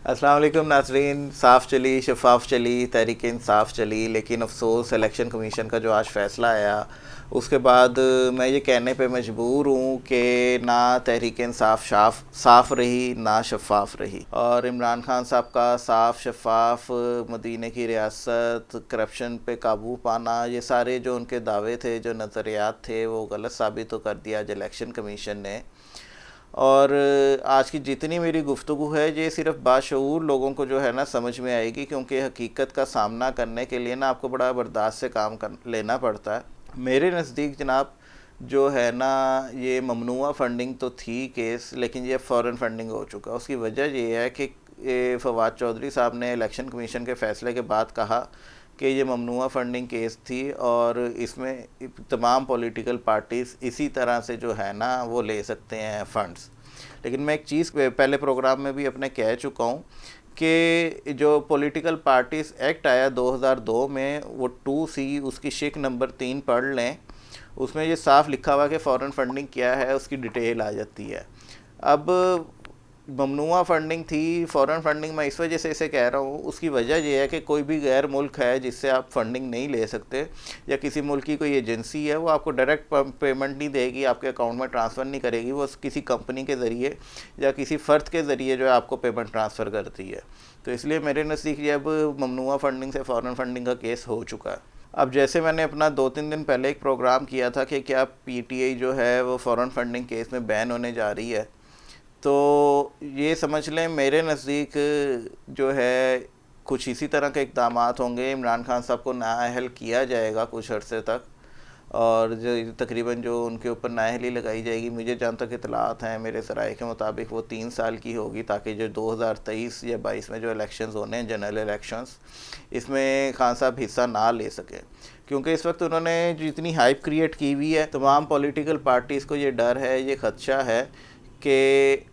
अस्सलाम वालेकुम नाजरीन। साफ़ चली शफाफ चली तहरीक इंसाफ चली, लेकिन अफसोस इलेक्शन कमीशन का जो आज फ़ैसला आया उसके बाद मैं ये कहने पे मजबूर हूँ कि ना तहरीक इंसाफ साफ़ रही ना शफाफ रही। और इमरान खान साहब का साफ़ शफाफ मदीने की रियासत, करप्शन पे काबू पाना, ये सारे जो उनके दावे थे, जो नज़रियात थे, वो गलत साबित तो कर दिया आज इलेक्शन कमीशन ने। और आज की जितनी मेरी गुफ्तगू है ये सिर्फ बाशऊर लोगों को जो है ना समझ में आएगी, क्योंकि हकीकत का सामना करने के लिए ना आपको बड़ा बर्दाश्त से काम कर लेना पड़ता है। मेरे नज़दीक जनाब जो है ना, ये ममनुआ फ़ंडिंग तो थी केस, लेकिन ये फ़ौरन फ़ंडिंग हो चुका। उसकी वजह ये है कि फवाद चौधरी साहब ने इलेक्शन कमीशन के फ़ैसले के बाद कहा कि ये ममनुआ फ़ंडिंग केस थी और इसमें तमाम पॉलिटिकल पार्टीज़ इसी तरह से जो है ना वो ले सकते हैं फ़ंड्स। लेकिन मैं एक चीज़ पहले प्रोग्राम में भी अपने कह चुका हूँ कि जो पॉलिटिकल पार्टीज़ एक्ट आया 2002 में, वो 2C उसकी शिक नंबर 3 पढ़ लें, उसमें ये साफ लिखा हुआ कि फ़ॉरेन फंडिंग क्या है उसकी डिटेल आ जाती है। अब ममनुआ फ़ंडिंग थी, फ़ॉरेन फंडिंग मैं इस वजह से इसे कह रहा हूँ, उसकी वजह यह है कि कोई भी गैर मुल्क है जिससे आप फंडिंग नहीं ले सकते, या किसी मुल्क की कोई एजेंसी है वो आपको डायरेक्ट पेमेंट नहीं देगी, आपके अकाउंट में ट्रांसफ़र नहीं करेगी, वो किसी कंपनी के ज़रिए या किसी फ़र्द के ज़रिए जो है आपको पेमेंट ट्रांसफ़र करती है। तो इसलिए मेरे नज़दीक ये अब ममनुआ फ़ंडिंग से फ़ॉरेन फंडिंग का केस हो चुका है। अब जैसे मैंने अपना 2-3 दिन पहले एक प्रोग्राम किया था कि क्या पीटीआई जो है वो फ़ॉरेन फंडिंग केस में बैन होने जा रही है, तो ये समझ लें मेरे नज़दीक जो है कुछ इसी तरह के इक़दाम होंगे। इमरान खान साहब को नाअहल किया जाएगा कुछ अर्से तक, और जो तकरीबन जो उनके ऊपर नाअहली लगाई जाएगी, मुझे जहाँ तक इतलात हैं मेरे ज़राए के मुताबिक वो 3 साल की होगी, ताकि जो 2023 या 22 में जो इलेक्शंस होने हैं, जनरल इलेक्शंस, इसमें खान साहब हिस्सा ना ले सकें। क्योंकि इस वक्त उन्होंने जितनी हाइप क्रिएट की हुई है, तमाम पॉलिटिकल पार्टीज़ को ये डर है, ये ख़दशा है कि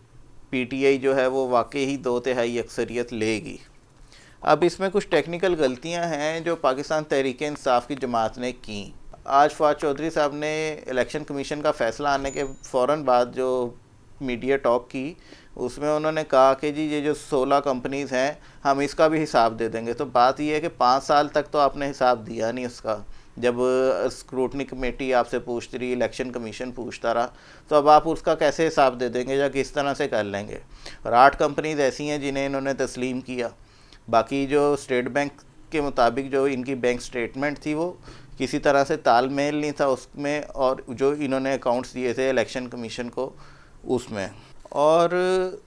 पीटीआई जो है वो वाकई ही 2/3 अक्सरियत लेगी। अब इसमें कुछ टेक्निकल गलतियां हैं जो पाकिस्तान तहरीक इंसाफ की जमात ने की। आज फवाद चौधरी साहब ने इलेक्शन कमीशन का फ़ैसला आने के फ़ौर बाद जो मीडिया टॉक की, उसमें उन्होंने कहा कि जी ये जो 16 कंपनीज़ हैं हम इसका भी हिसाब दे देंगे। तो बात यह है कि 5 साल तक तो आपने हिसाब दिया नहीं उसका। जब स्क्रूटनी कमेटी आपसे पूछती रही, इलेक्शन कमीशन पूछता रहा, तो अब आप उसका कैसे हिसाब दे देंगे या किस तरह से कर लेंगे। और 8 कंपनीज़ ऐसी हैं जिन्हें इन्होंने तस्लीम किया। बाकी जो स्टेट बैंक के मुताबिक जो इनकी बैंक स्टेटमेंट थी वो किसी तरह से तालमेल नहीं था उसमें, और जो इन्होंने अकाउंट्स दिए थे इलेक्शन कमीशन को उसमें। और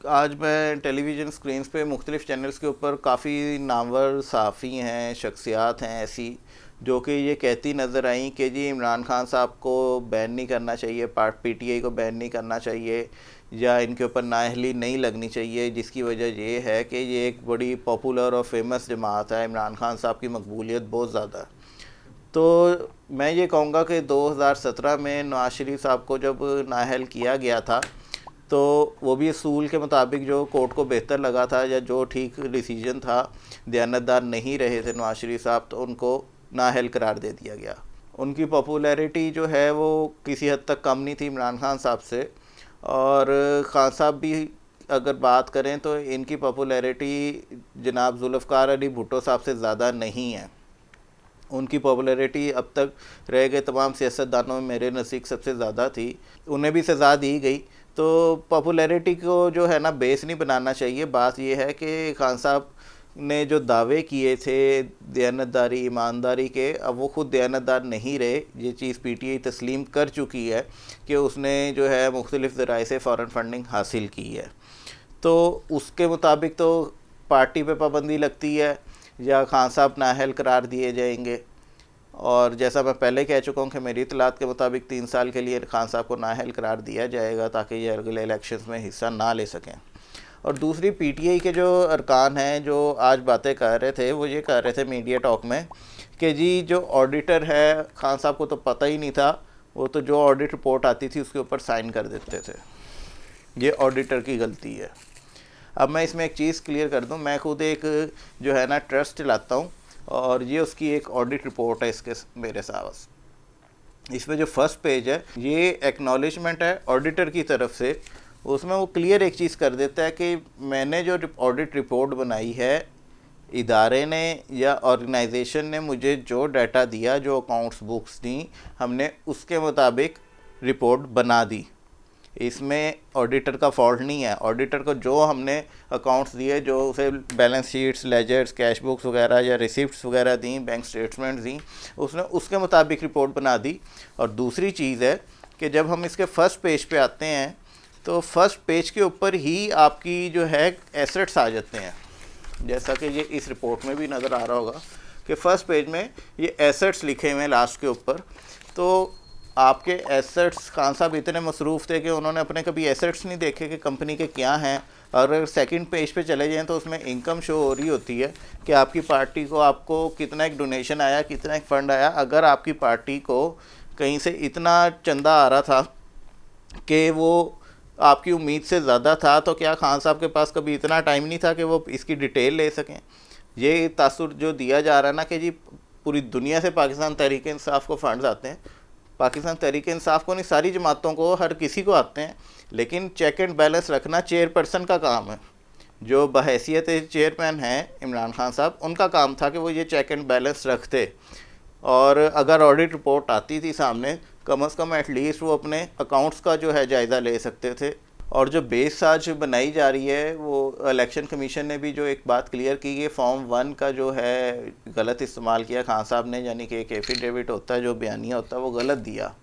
आज मैं टेलीविज़न स्क्रीन्स पे मुख्तलिफ़ चैनल्स के ऊपर काफ़ी नामवर सहाफ़ी हैं, शख्सियात हैं ऐसी, जो कि ये कहती नज़र आई कि जी इमरान खान साहब को बैन नहीं करना चाहिए, पीटीआई को बैन नहीं करना चाहिए, या इनके ऊपर नाअहली नहीं लगनी चाहिए, जिसकी वजह ये है कि ये एक बड़ी पॉपुलर और फेमस जमात है, इमरान खान साहब की मकबूलियत बहुत ज़्यादा है। तो मैं ये कहूँगा कि 2017 में नवाज शरीफ साहब को जब नाअहल किया गया था, तो वो भी असूल के मुताबिक जो कोर्ट को बेहतर लगा था या जो ठीक डिसीजन था, दयानतदार नहीं रहे थे नवाज शरीफ साहब, तो उनको नाअहल करार दे दिया गया। उनकी पॉपुलैरिटी जो है वो किसी हद तक कम नहीं थी इमरान खान साहब से, और खान साहब भी अगर बात करें तो इनकी पॉपुलैरिटी जनाब जुल्फ़िकार अली भुट्टो साहब से ज़्यादा नहीं है। उनकी पॉपुलैरिटी अब तक रह गए तमाम सियासतदानों में मेरे नज़दीक सबसे ज़्यादा थी, उन्हें भी सज़ा दी गई। तो पॉपुलैरिटी को जो है ना बेस नहीं बनाना चाहिए। बात यह है कि खान साहब ने जो दावे किए थे दयानतदारी, ईमानदारी के, अब वो ख़ुद दयानतदार नहीं रहे। ये चीज़ पीटीआई तस्लीम कर चुकी है कि उसने जो है मुख्तलिफ़ ज़राए से फ़ॉरेन फंडिंग हासिल की है। तो उसके मुताबिक तो पार्टी पे पाबंदी लगती है या खान साहब नाअहल करार दिए जाएंगे। और जैसा मैं पहले कह चुका हूँ कि मेरी इतलात के मुताबिक 3 साल के लिए खान साहब को नाअहल करार दिया जाएगा, ताकि ये अगले इलेक्शंस में हिस्सा ना ले सकें। और दूसरी पीटीआई के जो अरकान हैं जो आज बातें कर रहे थे, वो ये कह रहे थे मीडिया टॉक में कि जी जो ऑडिटर है, खान साहब को तो पता ही नहीं था, वो तो जो ऑडिट रिपोर्ट आती थी उसके ऊपर साइन कर देते थे। ये ऑडिटर की गलती है। अब मैं इसमें एक चीज़ क्लियर कर दूं, मैं खुद एक जो है ना ट्रस्ट चलाता हूं, और ये उसकी एक ऑडिट रिपोर्ट है इसके मेरे साथ। इसमें जो फर्स्ट पेज है ये एक्नॉलेजमेंट है ऑडिटर की तरफ से। उसमें वो क्लियर एक चीज़ कर देता है कि मैंने जो ऑडिट रिपोर्ट बनाई है, इदारे ने या ऑर्गेनाइजेशन ने मुझे जो डाटा दिया, जो अकाउंट्स बुक्स दी, हमने उसके मुताबिक रिपोर्ट बना दी। इसमें ऑडिटर का फॉल्ट नहीं है। ऑडिटर को जो हमने अकाउंट्स दिए, जो उसे balance sheets, ledgers, cash books वगैरह या रिसिप्ट्स वगैरह दी, बैंक स्टेटमेंट्स दी, उसने उसके मुताबिक रिपोर्ट बना दी। और दूसरी चीज़ है कि जब हम इसके फर्स्ट पेज पे आते हैं तो फर्स्ट पेज के ऊपर ही आपकी जो है एसेट्स आ जाते हैं, जैसा कि ये इस रिपोर्ट में भी नज़र आ रहा होगा कि फर्स्ट पेज में ये एसेट्स लिखे हुए हैं लास्ट के ऊपर। तो आपके एसेट्स, खान साहब इतने मसरूफ़ थे कि उन्होंने अपने कभी एसेट्स नहीं देखे कि कंपनी के क्या हैं। और अगर सेकंड पेज पे चले जाएं तो उसमें इनकम शो हो रही होती है कि आपकी पार्टी को, आपको कितना एक डोनेशन आया, कितना एक फ़ंड आया। अगर आपकी पार्टी को कहीं से इतना चंदा आ रहा था कि वो आपकी उम्मीद से ज़्यादा था, तो क्या खान साहब के पास कभी इतना टाइम नहीं था कि वो इसकी डिटेल ले सकें? ये तासुर जो दिया जा रहा है ना कि जी पूरी दुनिया से पाकिस्तान तहरीक इंसाफ को फंड्स आते हैं, पाकिस्तान तहरीक इंसाफ को नहीं, सारी जमातों को, हर किसी को आते हैं, लेकिन चेक एंड बैलेंस रखना चेयरपर्सन का काम है। जो बहैसियत चेयरमैन हैं इमरान खान साहब, उनका काम था कि वो ये चेक एंड बैलेंस रखते। और अगर ऑडिट रिपोर्ट आती थी सामने, कम से कम एटलीस्ट वो अपने अकाउंट्स का जो है जायज़ा ले सकते थे। और जो बेस आज बनाई जा रही है, वो इलेक्शन कमीशन ने भी जो एक बात क्लियर की कि फॉर्म 1 का जो है गलत इस्तेमाल किया खान साहब ने, यानी कि एक एफिडेविट होता है, जो बयानिया होता है, वो गलत दिया।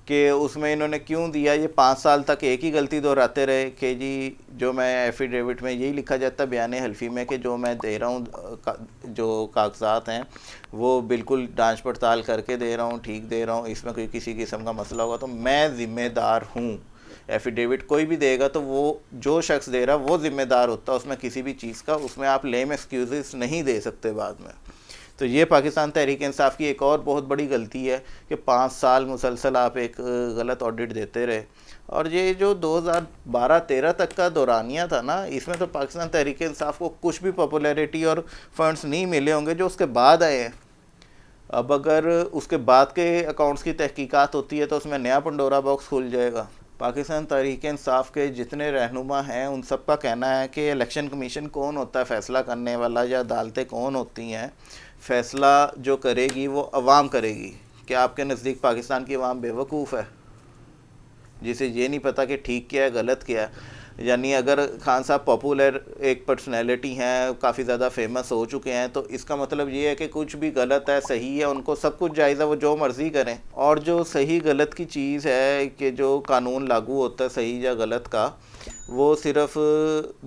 कि उसमें इन्होंने क्यों दिया, ये 5 साल तक एक ही गलती दोहराते रहे कि जी जो मैं एफिडेविट में यही लिखा जाता है बयान हल्फी में कि जो मैं दे रहा हूँ, जो कागजात हैं वो बिल्कुल जांच पड़ताल करके दे रहा हूँ, ठीक दे रहा हूँ, इसमें कोई किसी किस्म का मसला होगा तो मैं ज़िम्मेदार हूँ। एफिडेविट कोई भी देगा तो वो जो शख्स दे रहा वो ज़िम्मेदार होता है उसमें किसी भी चीज़ का, उसमें आप लेम एक्सक्यूज़ नहीं दे सकते बाद में। तो ये पाकिस्तान तहरीक इंसाफ की एक और बहुत बड़ी गलती है कि 5 साल मुसलसल आप एक गलत ऑडिट देते रहे। और ये जो 2012-13 तक का दौरानिया था ना, इसमें तो पाकिस्तान तहरीक इंसाफ को कुछ भी पॉपुलैरिटी और फंड्स नहीं मिले होंगे जो उसके बाद आए हैं। अब अगर उसके बाद के अकाउंट्स की तहकीकात होती है तो उसमें नया पंडोरा बॉक्स खुल जाएगा। पाकिस्तान तहरीक इंसाफ के जितने रहनुमा हैं उन सब का कहना है कि इलेक्शन कमीशन कौन होता है फ़ैसला करने वाला, या अदालतें कौन होती हैं, फ़ैसला जो करेगी वो अवाम करेगी। क्या आपके नज़दीक पाकिस्तान की अवाम बेवकूफ़ है जिसे ये नहीं पता कि ठीक क्या है गलत क्या है? यानी अगर खान साहब पॉपुलर एक पर्सनैलिटी हैं, काफ़ी ज़्यादा फेमस हो चुके हैं, तो इसका मतलब ये है कि कुछ भी गलत है सही है उनको सब कुछ जायज़ है, वो जो मर्ज़ी करें। और जो सही गलत की चीज़ है कि जो कानून लागू होता है सही या गलत का, वो सिर्फ़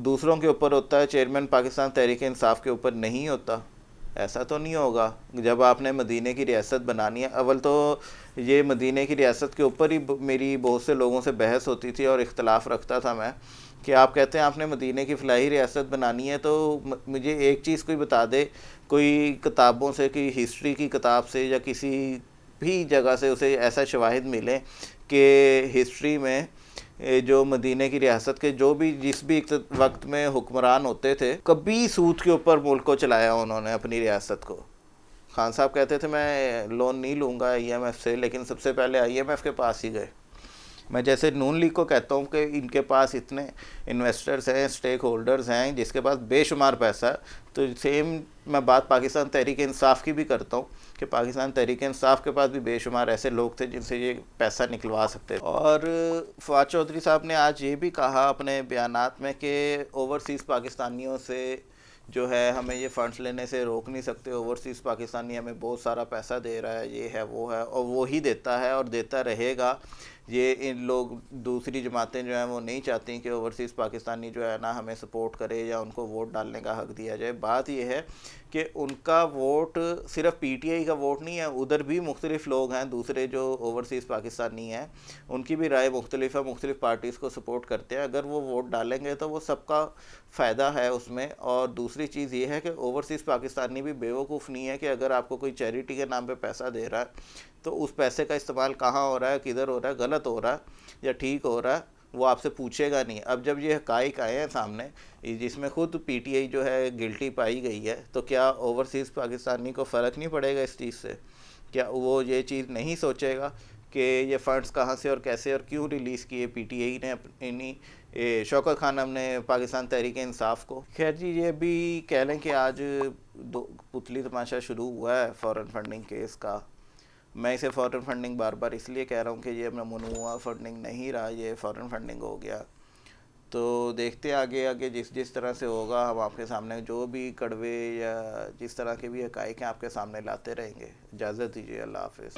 दूसरों के ऊपर होता है, चेयरमैन पाकिस्तान तहरीक इंसाफ के ऊपर नहीं होता। ऐसा तो नहीं होगा। जब आपने मदीने की रियासत बनानी है, अव्वल तो ये मदीने की रियासत के ऊपर ही मेरी बहुत से लोगों से बहस होती थी और इख्तलाफ रखता था मैं कि आप कहते हैं आपने मदीने की फ़लाही रियासत बनानी है, तो मुझे एक चीज़ कोई बता दे, कोई किताबों से, कि हिस्ट्री की किताब से या किसी भी जगह से उसे ऐसा शवाहिद मिले कि हिस्ट्री में जो मदीने की रियासत के जो भी जिस भी वक्त में हुक्मरान होते थे, कभी सूद के ऊपर मुल्क को चलाया उन्होंने अपनी रियासत को। खान साहब कहते थे मैं लोन नहीं लूँगा IMF से, लेकिन सबसे पहले IMF के पास ही गए। मैं जैसे नून लीग को कहता हूँ कि इनके पास इतने इन्वेस्टर्स हैं, स्टेक होल्डर्स हैं जिसके पास बेशुमार पैसा है, तो सेम मैं बात पाकिस्तान तहरीक इंसाफ की भी करता हूँ कि पाकिस्तान तहरीक इंसाफ के पास भी बेशुमार ऐसे लोग थे जिनसे ये पैसा निकलवा सकते थे। और फवाद चौधरी साहब ने आज ये भी कहा अपने बयानात में कि ओवरसीज़ पाकिस्तानियों से जो है हमें ये फ़ंड्स लेने से रोक नहीं सकते, ओवरसीज़ पाकिस्तानी हमें बहुत सारा पैसा दे रहा है, ये है वो है, और वो ही देता है और देता रहेगा। ये इन लोग दूसरी जमातें जो हैं वो नहीं चाहती कि ओवरसीज़ पाकिस्तानी जो है ना हमें सपोर्ट करे या उनको वोट डालने का हक़ दिया जाए। बात यह है कि उनका वोट सिर्फ PTI का वोट नहीं है, उधर भी मुख्तलिफ लोग हैं, दूसरे जो ओवरसीज़ पाकिस्तानी हैं उनकी भी राय मुख्तलिफ है, मुख्तलिफ पार्टीज़ को सपोर्ट करते हैं। अगर वो वोट डालेंगे तो वो सबका फ़ायदा है उसमें। और दूसरी चीज़ ये है कि ओवरसीज़ पाकिस्तानी भी बेवकूफ़ नहीं है कि अगर आपको कोई चैरिटी के नाम पे पैसा दे रहा है तो उस पैसे का इस्तेमाल कहाँ हो रहा है, किधर हो रहा है, गलत हो रहा है या ठीक हो रहा है, वो आपसे पूछेगा नहीं। अब जब ये हक़ाइक़ आए हैं सामने, जिसमें खुद PTI जो है गिल्टी पाई गई है, तो क्या ओवरसीज़ पाकिस्तानी को फ़र्क नहीं पड़ेगा इस चीज़ से? क्या वो ये चीज़ नहीं सोचेगा कि ये फ़ंड्स कहाँ से और कैसे और क्यों रिलीज़ किए पीटीआई ने अपनी शौकत खान ने पाकिस्तान तहरीक इंसाफ को। खैर जी, ये भी कह लें कि आज पुतली तमाशा शुरू हुआ है फ़ॉरेन फंडिंग केस का। मैं इसे फ़ॉरेन फंडिंग बार बार इसलिए कह रहा हूँ कि ये अपना ममनुआ फंडिंग नहीं रहा, ये फ़ॉरेन फंडिंग हो गया। तो देखते आगे आगे जिस तरह से होगा, हम आपके सामने जो भी कड़वे या जिस तरह के भी हक़ाइक़ हैं आपके सामने लाते रहेंगे। इजाज़त दीजिए, अल्लाह हाफ़िज़।